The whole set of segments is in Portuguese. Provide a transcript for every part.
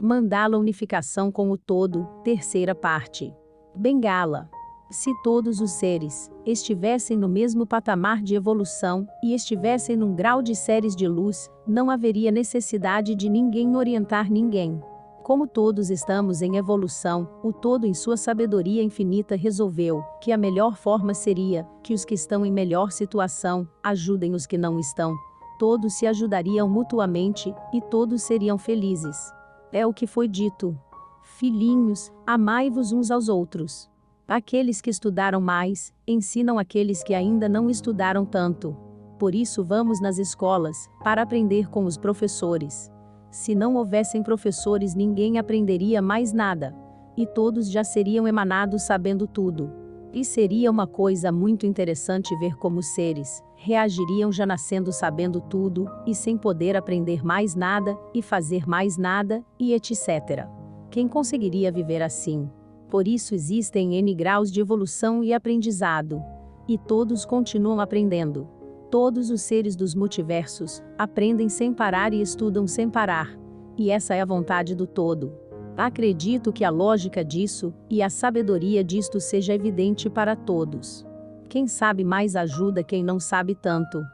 Mandala unificação com o todo, terceira parte. Bengala. Se todos os seres estivessem no mesmo patamar de evolução e estivessem num grau de séries de luz, não haveria necessidade de ninguém orientar ninguém. Como todos estamos em evolução, o todo em sua sabedoria infinita resolveu que a melhor forma seria que os que estão em melhor situação ajudem os que não estão. Todos se ajudariam mutuamente e todos seriam felizes. É o que foi dito. Filhinhos, amai-vos uns aos outros. Aqueles que estudaram mais, ensinam aqueles que ainda não estudaram tanto. Por isso vamos nas escolas, para aprender com os professores. Se não houvessem professores, ninguém aprenderia mais nada. E todos já seriam emanados sabendo tudo. E seria uma coisa muito interessante ver como os seres reagiriam já nascendo sabendo tudo, e sem poder aprender mais nada, e fazer mais nada, e etc. Quem conseguiria viver assim? Por isso existem N graus de evolução e aprendizado. E todos continuam aprendendo. Todos os seres dos multiversos aprendem sem parar e estudam sem parar. E essa é a vontade do todo. Acredito que a lógica disso e a sabedoria disto seja evidente para todos. Quem sabe mais ajuda quem não sabe tanto.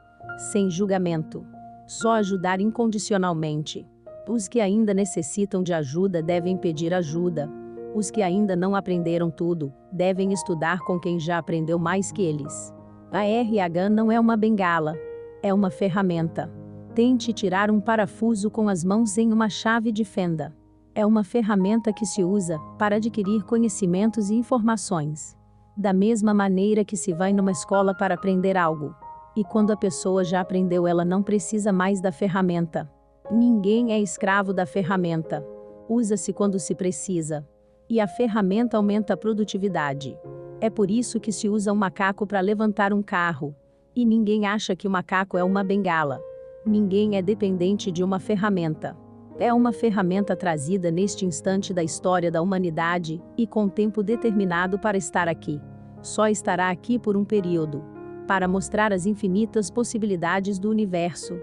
Sem julgamento. Só ajudar incondicionalmente. Os que ainda necessitam de ajuda devem pedir ajuda. Os que ainda não aprenderam tudo, devem estudar com quem já aprendeu mais que eles. A RH não é uma bengala. É uma ferramenta. Tente tirar um parafuso com as mãos em uma chave de fenda. É uma ferramenta que se usa para adquirir conhecimentos e informações. Da mesma maneira que se vai numa escola para aprender algo. E quando a pessoa já aprendeu, ela não precisa mais da ferramenta. Ninguém é escravo da ferramenta. Usa-se quando se precisa. E a ferramenta aumenta a produtividade. É por isso que se usa um macaco para levantar um carro. E ninguém acha que o macaco é uma bengala. Ninguém é dependente de uma ferramenta. É uma ferramenta trazida neste instante da história da humanidade, e com tempo determinado para estar aqui. Só estará aqui por um período. Para mostrar as infinitas possibilidades do universo.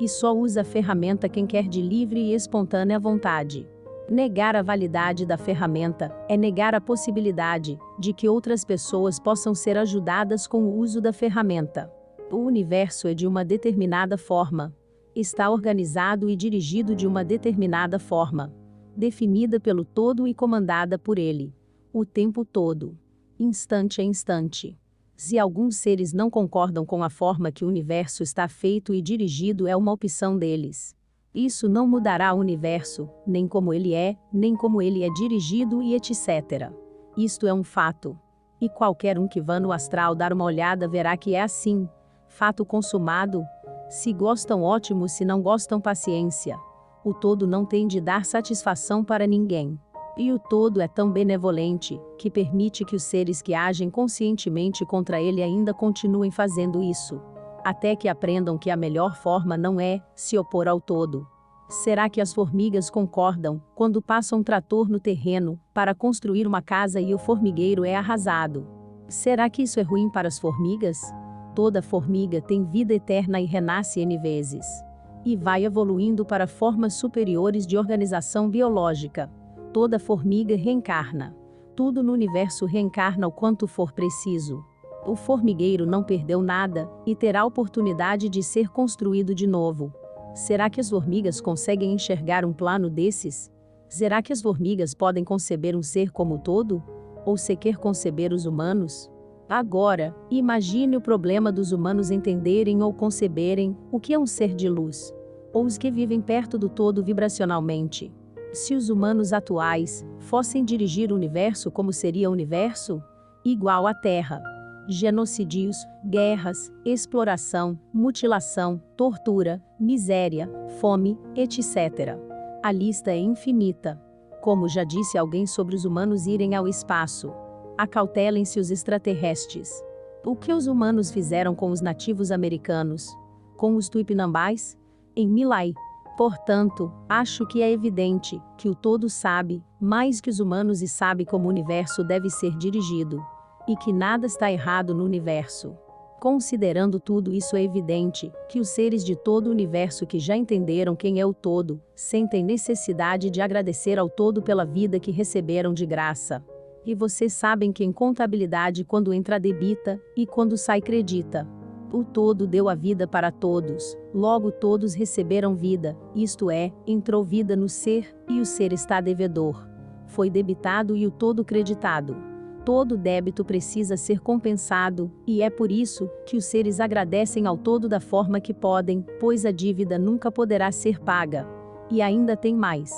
E só usa a ferramenta quem quer de livre e espontânea vontade. Negar a validade da ferramenta é negar a possibilidade de que outras pessoas possam ser ajudadas com o uso da ferramenta. O universo é de uma determinada forma. Está organizado e dirigido de uma determinada forma. Definida pelo todo e comandada por ele. O tempo todo. Instante a instante. Se alguns seres não concordam com a forma que o universo está feito e dirigido, é uma opção deles. Isso não mudará o universo, nem como ele é dirigido e etc. Isto é um fato. E qualquer um que vá no astral dar uma olhada verá que é assim. Fato consumado. Se gostam, ótimo, se não gostam, paciência. O todo não tem de dar satisfação para ninguém. E o todo é tão benevolente, que permite que os seres que agem conscientemente contra ele ainda continuem fazendo isso. Até que aprendam que a melhor forma não é se opor ao todo. Será que as formigas concordam quando passa um trator no terreno para construir uma casa e o formigueiro é arrasado? Será que isso é ruim para as formigas? Toda formiga tem vida eterna e renasce N vezes. E vai evoluindo para formas superiores de organização biológica. Toda formiga reencarna. Tudo no universo reencarna o quanto for preciso. O formigueiro não perdeu nada, e terá oportunidade de ser construído de novo. Será que as formigas conseguem enxergar um plano desses? Será que as formigas podem conceber um ser como o todo? Ou sequer conceber os humanos? Agora, imagine o problema dos humanos entenderem ou conceberem o que é um ser de luz. Ou os que vivem perto do todo vibracionalmente. Se os humanos atuais fossem dirigir o universo, como seria o universo? Igual à Terra. Genocídios, guerras, exploração, mutilação, tortura, miséria, fome, etc. A lista é infinita. Como já disse alguém sobre os humanos irem ao espaço. Acautelem-se os extraterrestres. O que os humanos fizeram com os nativos americanos? Com os tupinambás? Em Milai. Portanto, acho que é evidente que o todo sabe mais que os humanos e sabe como o universo deve ser dirigido. E que nada está errado no universo. Considerando tudo isso, é evidente que os seres de todo o universo que já entenderam quem é o todo, sentem necessidade de agradecer ao todo pela vida que receberam de graça. E vocês sabem que em contabilidade, quando entra debita, e quando sai credita. O todo deu a vida para todos, logo todos receberam vida, isto é, entrou vida no ser, e o ser está devedor. Foi debitado e o todo creditado. Todo débito precisa ser compensado, e é por isso que os seres agradecem ao todo da forma que podem, pois a dívida nunca poderá ser paga. E ainda tem mais.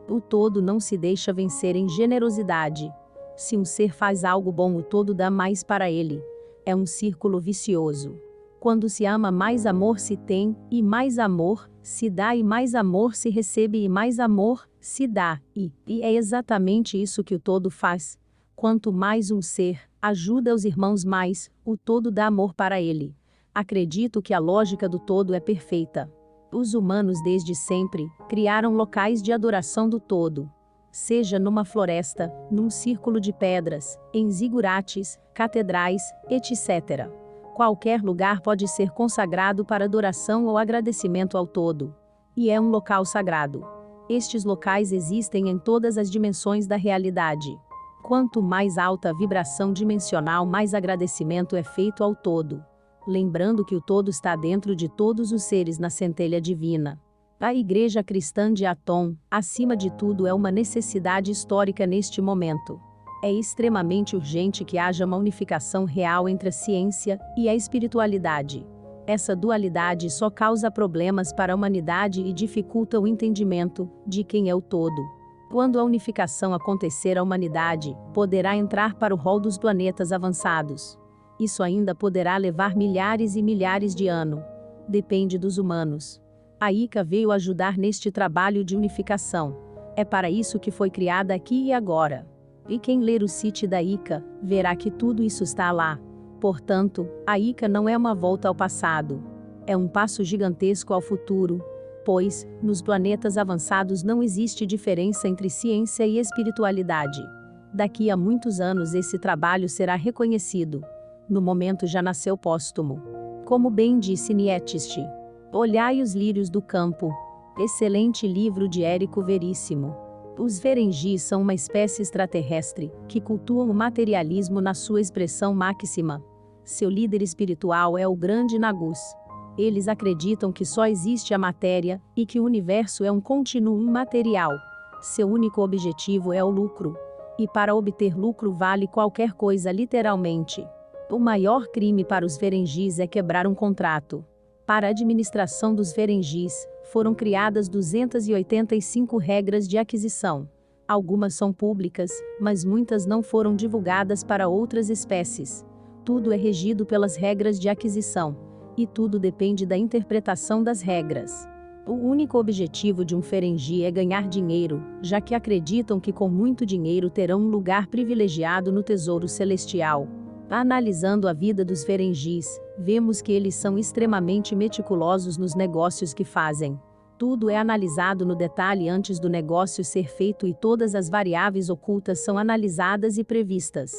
O todo não se deixa vencer em generosidade. Se um ser faz algo bom, o todo dá mais para ele. É um círculo vicioso. Quando se ama, mais amor se tem, e mais amor se dá, e mais amor se recebe, e mais amor se dá, e é exatamente isso que o todo faz. Quanto mais um ser ajuda os irmãos, mais o todo dá amor para ele. Acredito que a lógica do todo é perfeita. Os humanos desde sempre criaram locais de adoração do todo. Seja numa floresta, num círculo de pedras, em zigurates, catedrais, etc. Qualquer lugar pode ser consagrado para adoração ou agradecimento ao todo. E é um local sagrado. Estes locais existem em todas as dimensões da realidade. Quanto mais alta a vibração dimensional, mais agradecimento é feito ao todo. Lembrando que o todo está dentro de todos os seres na centelha divina. A Igreja Cristã de Atom, acima de tudo, é uma necessidade histórica neste momento. É extremamente urgente que haja uma unificação real entre a ciência e a espiritualidade. Essa dualidade só causa problemas para a humanidade e dificulta o entendimento de quem é o todo. Quando a unificação acontecer, a humanidade poderá entrar para o rol dos planetas avançados. Isso ainda poderá levar milhares e milhares de anos. Depende dos humanos. A ICA veio ajudar neste trabalho de unificação. É para isso que foi criada aqui e agora. E quem ler o site da ICA, verá que tudo isso está lá. Portanto, a ICA não é uma volta ao passado. É um passo gigantesco ao futuro. Pois, nos planetas avançados não existe diferença entre ciência e espiritualidade. Daqui a muitos anos esse trabalho será reconhecido. No momento já nasceu póstumo. Como bem disse Nietzsche. Olhai os lírios do campo. Excelente livro de Érico Veríssimo. Os Ferengis são uma espécie extraterrestre, que cultuam o materialismo na sua expressão máxima. Seu líder espiritual é o grande Nagus. Eles acreditam que só existe a matéria, e que o universo é um contínuo imaterial. Seu único objetivo é o lucro. E para obter lucro vale qualquer coisa, literalmente. O maior crime para os Ferengis é quebrar um contrato. Para a administração dos Ferengis, foram criadas 285 regras de aquisição. Algumas são públicas, mas muitas não foram divulgadas para outras espécies. Tudo é regido pelas regras de aquisição. E tudo depende da interpretação das regras. O único objetivo de um Ferengi é ganhar dinheiro, já que acreditam que com muito dinheiro terão um lugar privilegiado no tesouro celestial. Analisando a vida dos Ferengis, vemos que eles são extremamente meticulosos nos negócios que fazem. Tudo é analisado no detalhe antes do negócio ser feito e todas as variáveis ocultas são analisadas e previstas.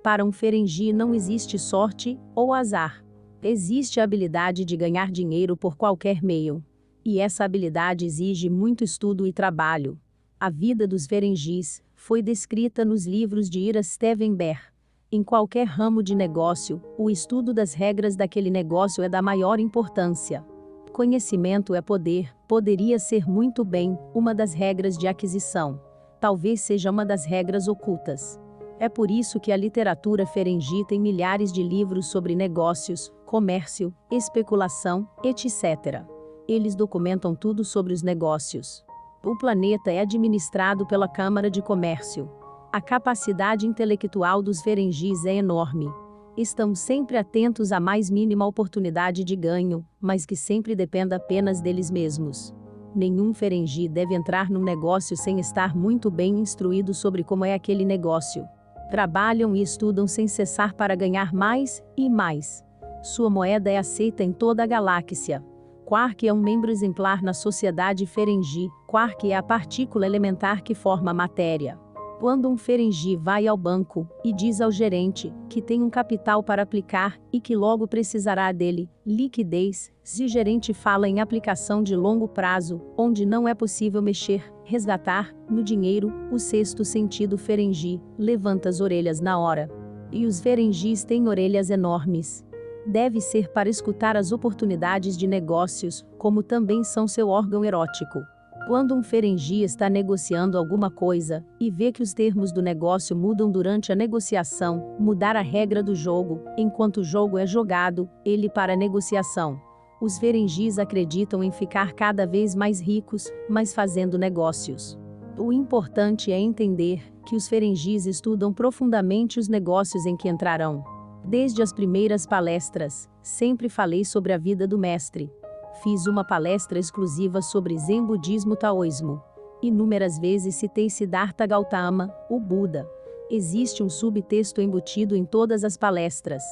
Para um Ferengi não existe sorte ou azar. Existe a habilidade de ganhar dinheiro por qualquer meio. E essa habilidade exige muito estudo e trabalho. A vida dos Ferengis foi descrita nos livros de Ira Steven Behr. Em qualquer ramo de negócio, o estudo das regras daquele negócio é da maior importância. Conhecimento é poder, poderia ser muito bem uma das regras de aquisição. Talvez seja uma das regras ocultas. É por isso que a literatura Ferengi tem milhares de livros sobre negócios, comércio, especulação, etc. Eles documentam tudo sobre os negócios. O planeta é administrado pela Câmara de Comércio. A capacidade intelectual dos Ferengis é enorme. Estão sempre atentos à mais mínima oportunidade de ganho, mas que sempre dependa apenas deles mesmos. Nenhum Ferengi deve entrar num negócio sem estar muito bem instruído sobre como é aquele negócio. Trabalham e estudam sem cessar para ganhar mais e mais. Sua moeda é aceita em toda a galáxia. Quark é um membro exemplar na sociedade Ferengi. Quark é a partícula elementar que forma a matéria. Quando um Ferengi vai ao banco e diz ao gerente que tem um capital para aplicar e que logo precisará dele, liquidez, se o gerente fala em aplicação de longo prazo, onde não é possível mexer, resgatar, no dinheiro, o sexto sentido Ferengi levanta as orelhas na hora. E os Ferengis têm orelhas enormes. Deve ser para escutar as oportunidades de negócios, como também são seu órgão erótico. Quando um Ferengi está negociando alguma coisa, e vê que os termos do negócio mudam durante a negociação, mudar a regra do jogo, enquanto o jogo é jogado, ele para a negociação. Os Ferengis acreditam em ficar cada vez mais ricos, mas fazendo negócios. O importante é entender que os Ferengis estudam profundamente os negócios em que entrarão. Desde as primeiras palestras, sempre falei sobre a vida do mestre. Fiz uma palestra exclusiva sobre Zen Budismo Taoísmo. Inúmeras vezes citei Siddhartha Gautama, o Buda. Existe um subtexto embutido em todas as palestras.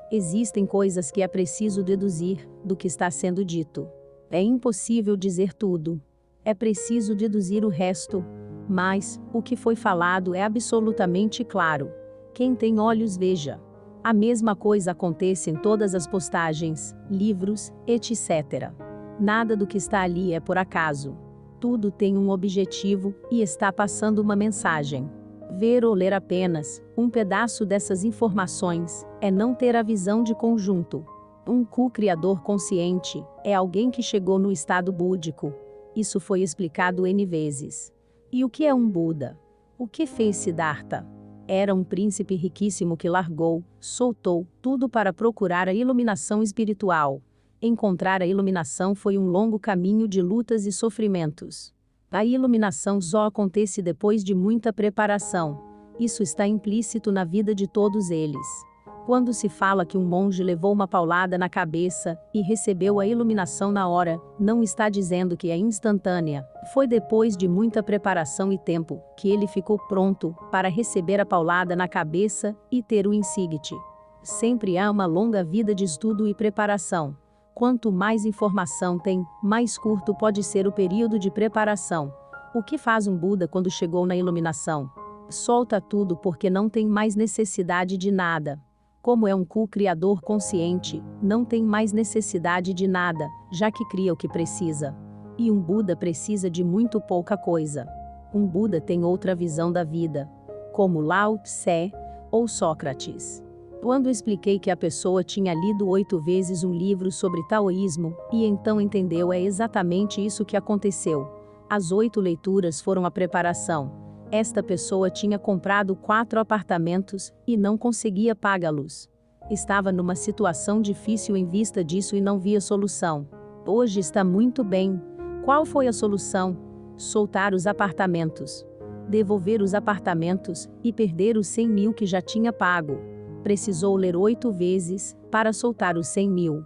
Existem coisas que é preciso deduzir do que está sendo dito. É impossível dizer tudo. É preciso deduzir o resto. Mas, o que foi falado é absolutamente claro. Quem tem olhos veja. A mesma coisa acontece em todas as postagens, livros, etc. Nada do que está ali é por acaso. Tudo tem um objetivo e está passando uma mensagem. Ver ou ler apenas um pedaço dessas informações é não ter a visão de conjunto. Um co-criador consciente é alguém que chegou no estado búdico. Isso foi explicado N vezes. E o que é um Buda? O que fez Siddhartha? Era um príncipe riquíssimo que largou, soltou, tudo para procurar a iluminação espiritual. Encontrar a iluminação foi um longo caminho de lutas e sofrimentos. A iluminação só acontece depois de muita preparação. Isso está implícito na vida de todos eles. Quando se fala que um monge levou uma paulada na cabeça e recebeu a iluminação na hora, não está dizendo que é instantânea. Foi depois de muita preparação e tempo que ele ficou pronto para receber a paulada na cabeça e ter o insight. Sempre há uma longa vida de estudo e preparação. Quanto mais informação tem, mais curto pode ser o período de preparação. O que faz um Buda quando chegou na iluminação? Solta tudo porque não tem mais necessidade de nada. Como é um co-criador consciente, não tem mais necessidade de nada, já que cria o que precisa. E um Buda precisa de muito pouca coisa. Um Buda tem outra visão da vida, como Lao Tse ou Sócrates. Quando expliquei que a pessoa tinha lido 8 vezes um livro sobre taoísmo, e então entendeu, é exatamente isso que aconteceu. As 8 leituras foram a preparação. Esta pessoa tinha comprado 4 apartamentos e não conseguia pagá-los. Estava numa situação difícil em vista disso e não via solução. Hoje está muito bem. Qual foi a solução? Soltar os apartamentos. Devolver os apartamentos e perder os 100 mil que já tinha pago. Precisou ler 8 vezes para soltar os 100 mil.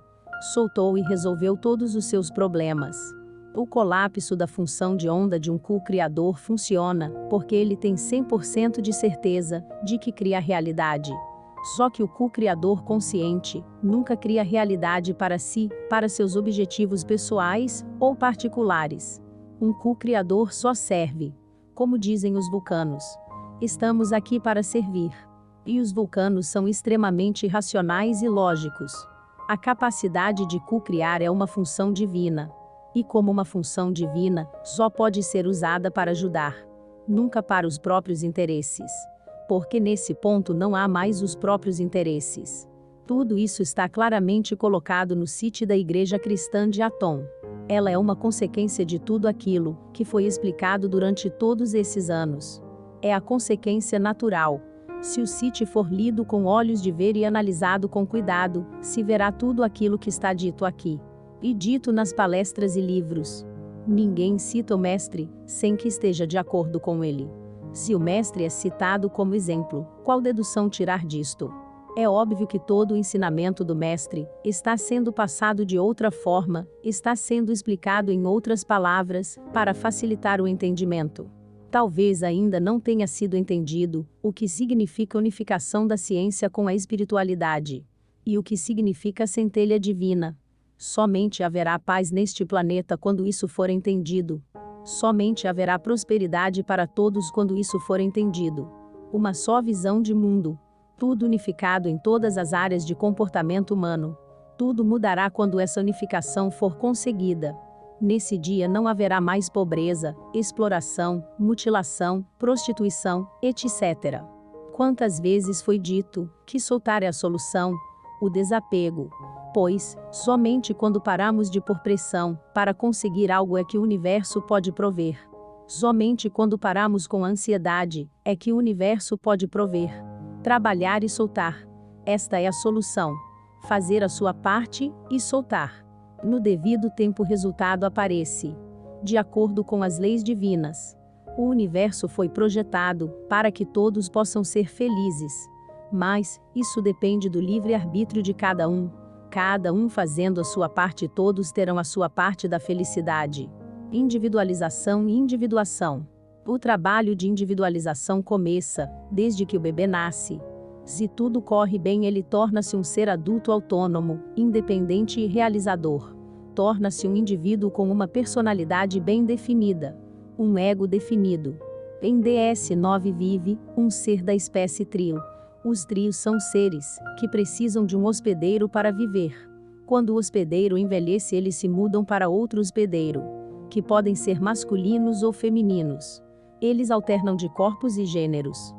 Soltou e resolveu todos os seus problemas. O colapso da função de onda de um co-criador funciona porque ele tem 100% de certeza de que cria a realidade. Só que o co-criador consciente nunca cria realidade para si, para seus objetivos pessoais ou particulares. Um co-criador só serve. Como dizem os vulcanos, estamos aqui para servir. E os vulcanos são extremamente racionais e lógicos. A capacidade de co-criar é uma função divina. E como uma função divina, só pode ser usada para ajudar, nunca para os próprios interesses. Porque nesse ponto não há mais os próprios interesses. Tudo isso está claramente colocado no site da Igreja Cristã de Atom. Ela é uma consequência de tudo aquilo que foi explicado durante todos esses anos. É a consequência natural. Se o site for lido com olhos de ver e analisado com cuidado, se verá tudo aquilo que está dito aqui. E dito nas palestras e livros. Ninguém cita o mestre sem que esteja de acordo com ele. Se o mestre é citado como exemplo, qual dedução tirar disto? É óbvio que todo o ensinamento do mestre está sendo passado de outra forma, está sendo explicado em outras palavras, para facilitar o entendimento. Talvez ainda não tenha sido entendido o que significa unificação da ciência com a espiritualidade. E o que significa a centelha divina. Somente haverá paz neste planeta quando isso for entendido. Somente haverá prosperidade para todos quando isso for entendido. Uma só visão de mundo. Tudo unificado em todas as áreas de comportamento humano. Tudo mudará quando essa unificação for conseguida. Nesse dia não haverá mais pobreza, exploração, mutilação, prostituição, etc. Quantas vezes foi dito que soltar é a solução? O desapego. Pois, somente quando paramos de pôr pressão para conseguir algo é que o universo pode prover. Somente quando paramos com a ansiedade é que o universo pode prover. Trabalhar e soltar. Esta é a solução. Fazer a sua parte e soltar. No devido tempo o resultado aparece. De acordo com as leis divinas. O universo foi projetado para que todos possam ser felizes. Mas, isso depende do livre-arbítrio de cada um. Cada um fazendo a sua parte, todos terão a sua parte da felicidade. Individualização e individuação. O trabalho de individualização começa desde que o bebê nasce. Se tudo corre bem, ele torna-se um ser adulto autônomo, independente e realizador. Torna-se um indivíduo com uma personalidade bem definida. Um ego definido. Em DS9 vive um ser da espécie trio. Os trios são seres que precisam de um hospedeiro para viver. Quando o hospedeiro envelhece, eles se mudam para outro hospedeiro, que podem ser masculinos ou femininos. Eles alternam de corpos e gêneros.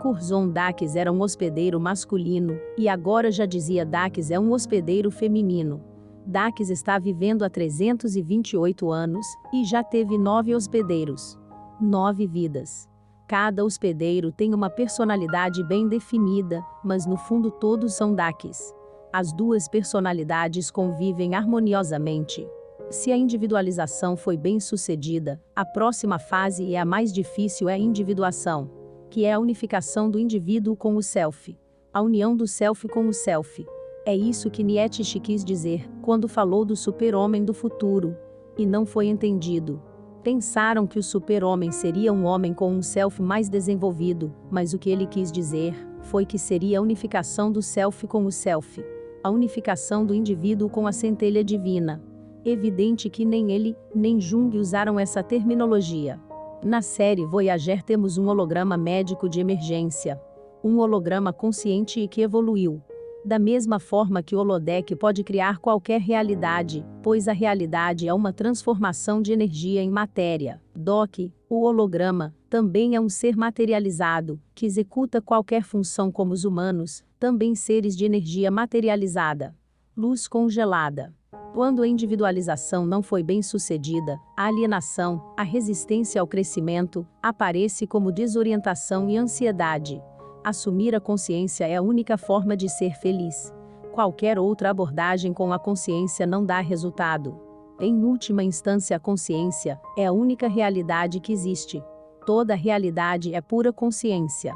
Curzon Dax era um hospedeiro masculino, e agora já dizia Dax é um hospedeiro feminino. Dax está vivendo há 328 anos, e já teve 9 hospedeiros. 9 vidas. Cada hospedeiro tem uma personalidade bem definida, mas no fundo todos são Dax. As duas personalidades convivem harmoniosamente. Se a individualização foi bem sucedida, a próxima fase e a mais difícil é a individuação, que é a unificação do indivíduo com o self. A união do self com o self. É isso que Nietzsche quis dizer quando falou do super-homem do futuro. E não foi entendido. Pensaram que o super-homem seria um homem com um self mais desenvolvido, mas o que ele quis dizer foi que seria a unificação do self com o self. A unificação do indivíduo com a centelha divina. Evidente que nem ele, nem Jung usaram essa terminologia. Na série Voyager temos um holograma médico de emergência. Um holograma consciente e que evoluiu. Da mesma forma que o holodeck pode criar qualquer realidade, pois a realidade é uma transformação de energia em matéria. Doc, o holograma, também é um ser materializado, que executa qualquer função como os humanos, também seres de energia materializada. Luz congelada. Quando a individualização não foi bem sucedida, a alienação, a resistência ao crescimento, aparece como desorientação e ansiedade. Assumir a consciência é a única forma de ser feliz. Qualquer outra abordagem com a consciência não dá resultado. Em última instância, a consciência é a única realidade que existe. Toda realidade é pura consciência.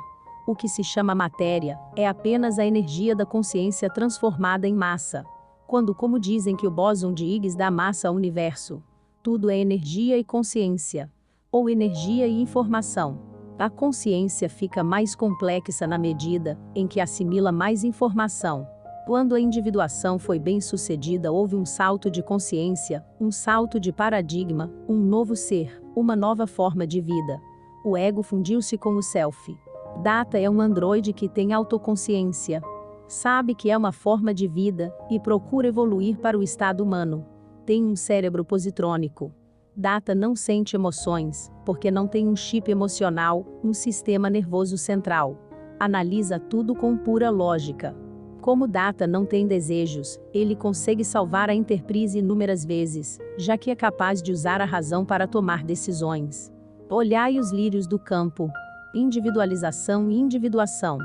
O que se chama matéria é apenas a energia da consciência transformada em massa. Quando, como dizem que o bóson de Higgs dá massa ao universo, tudo é energia e consciência, ou energia e informação. A consciência fica mais complexa na medida em que assimila mais informação. Quando a individuação foi bem sucedida, houve um salto de consciência, um salto de paradigma, um novo ser, uma nova forma de vida. O ego fundiu-se com o self. Data é um androide que tem autoconsciência. Sabe que é uma forma de vida e procura evoluir para o estado humano. Tem um cérebro positrônico. Data não sente emoções, porque não tem um chip emocional, um sistema nervoso central. Analisa tudo com pura lógica. Como Data não tem desejos, ele consegue salvar a Enterprise inúmeras vezes, já que é capaz de usar a razão para tomar decisões. Olhai os lírios do campo. Individualização e individuação.